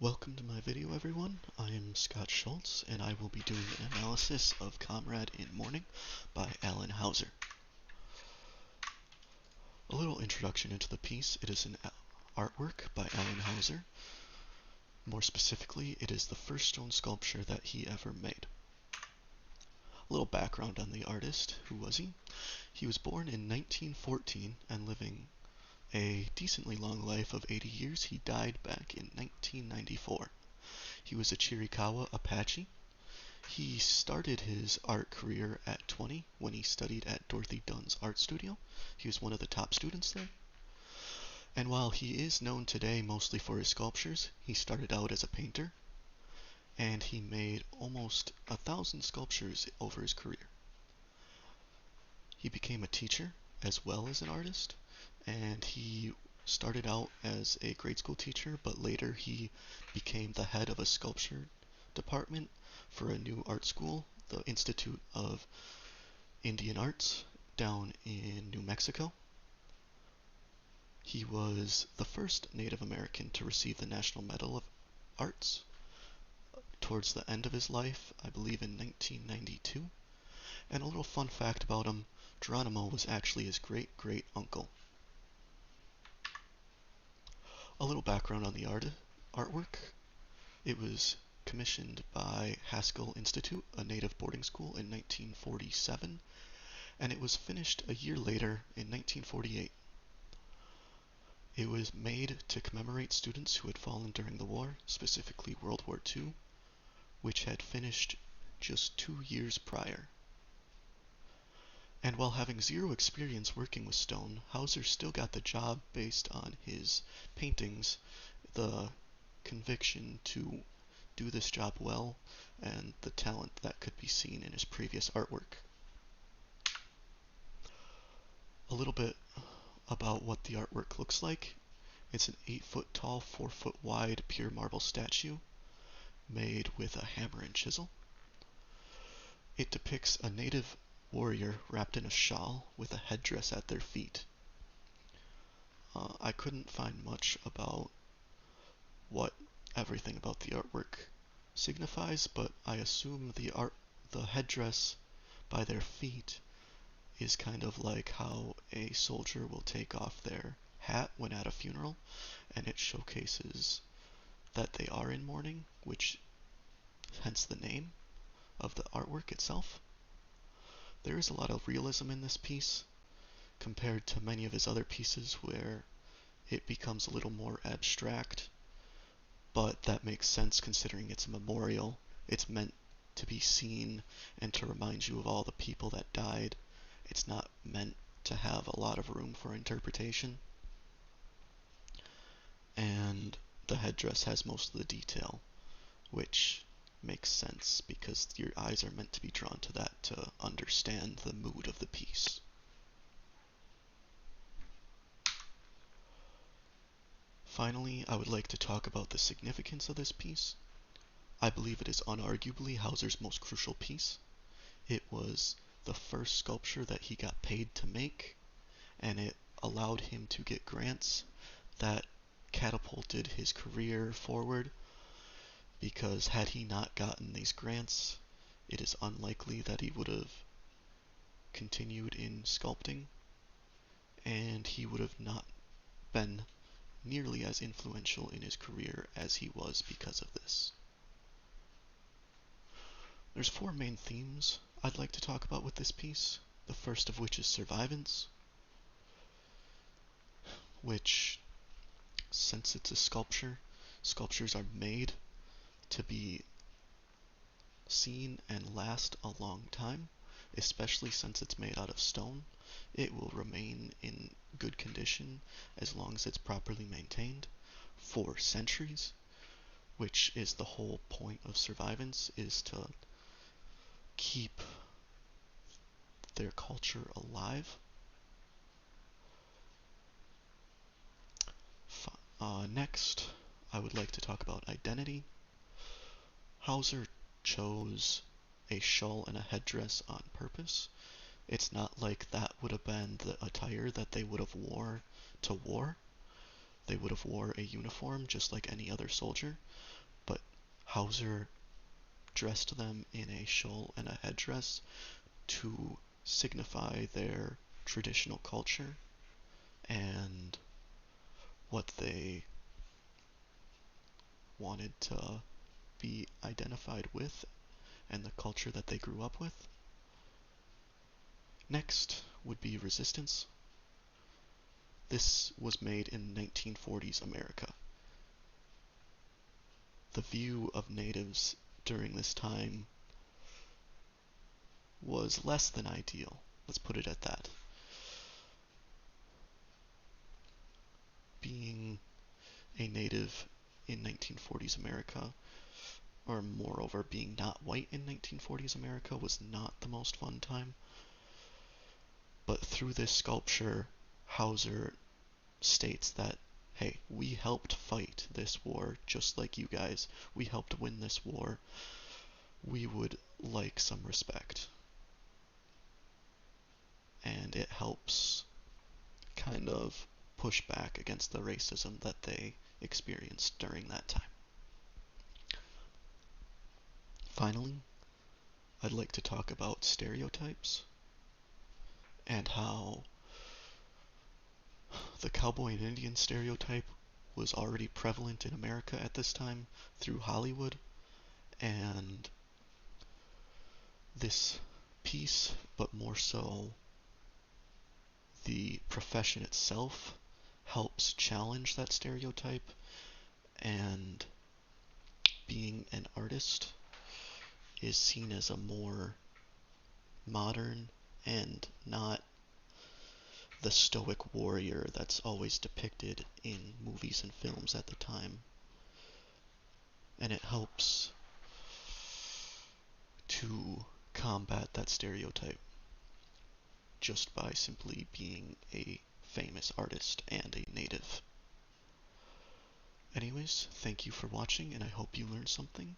Welcome to my video, everyone. I am Scott Schultz, and I will be doing an analysis of Comrade in Mourning by Alan Hauser. A little introduction into the piece. It is an artwork by Alan Hauser. More specifically, it is the first stone sculpture that he ever made. A little background on the artist. Who was he? He was born in 1914 and living a decently long life of 80 years. He died back in 1994. He was a Chiricahua Apache. He started his art career at 20 when he studied at Dorothy Dunn's art studio. He was one of the top students there. And while he is known today mostly for his sculptures, he started out as a painter, and he made almost 1,000 sculptures over his career. He became a teacher as well as an artist, and he started out as a grade school teacher, but later he became the head of a sculpture department for a new art school, the Institute of Indian Arts, down in New Mexico. He was the first Native American to receive the National Medal of Arts towards the end of his life, I believe in 1992. And a little fun fact about him, Geronimo was actually his great-great-uncle. A little background on the artwork. It was commissioned by Haskell Institute, a native boarding school, in 1947, and it was finished a year later in 1948. It was made to commemorate students who had fallen during the war, specifically World War II, which had finished just 2 years prior. And while having zero experience working with stone, Hauser still got the job based on his paintings, the conviction to do this job well, and the talent that could be seen in his previous artwork. A little bit about what the artwork looks like. It's an 8-foot tall, 4-foot wide pure marble statue made with a hammer and chisel. It depicts a native warrior wrapped in a shawl with a headdress at their feet. I couldn't find much about what everything about the artwork signifies, but I assume the headdress by their feet is kind of like how a soldier will take off their hat when at a funeral, and it showcases that they are in mourning, which hence the name of the artwork itself. There is a lot of realism in this piece compared to many of his other pieces where it becomes a little more abstract, but that makes sense considering it's a memorial. It's meant to be seen and to remind you of all the people that died. It's not meant to have a lot of room for interpretation. And the headdress has most of the detail, which makes sense because your eyes are meant to be drawn to that to understand the mood of the piece. Finally, I would like to talk about the significance of this piece. I believe it is unarguably Hauser's most crucial piece. It was the first sculpture that he got paid to make, and it allowed him to get grants that catapulted his career forward, because had he not gotten these grants, it is unlikely that he would have continued in sculpting, and he would have not been nearly as influential in his career as he was because of this. There's 4 main themes I'd like to talk about with this piece, the first of which is survivance, which, since it's a sculpture, sculptures are made to be seen and last a long time, especially since it's made out of stone. It will remain in good condition as long as it's properly maintained for centuries, which is the whole point of survivance, is to keep their culture alive. Next, I would like to talk about identity. Hauser chose a shawl and a headdress on purpose. It's not like that would have been the attire that they would have wore to war. they would have wore a uniform just like any other soldier, but Hauser dressed them in a shawl and a headdress to signify their traditional culture and what they wanted to be identified with and the culture that they grew up with. Next would be resistance. This was made in 1940s America. The view of natives during this time was less than ideal. Let's put it at that. Being a native in 1940s America, or moreover being not white in 1940s America, was not the most fun time. But through this sculpture, Hauser states that, hey, we helped fight this war just like you guys. We helped win this war. We would like some respect. And it helps kind of push back against the racism that they experienced during that time. Finally, I'd like to talk about stereotypes and how the cowboy and Indian stereotype was already prevalent in America at this time through Hollywood, and this piece, but more so the profession itself, helps challenge that stereotype, and being an artist is seen as a more modern and not the stoic warrior that's always depicted in movies and films at the time. And it helps to combat that stereotype just by simply being a famous artist and a native. Anyways, thank you for watching, and I hope you learned something.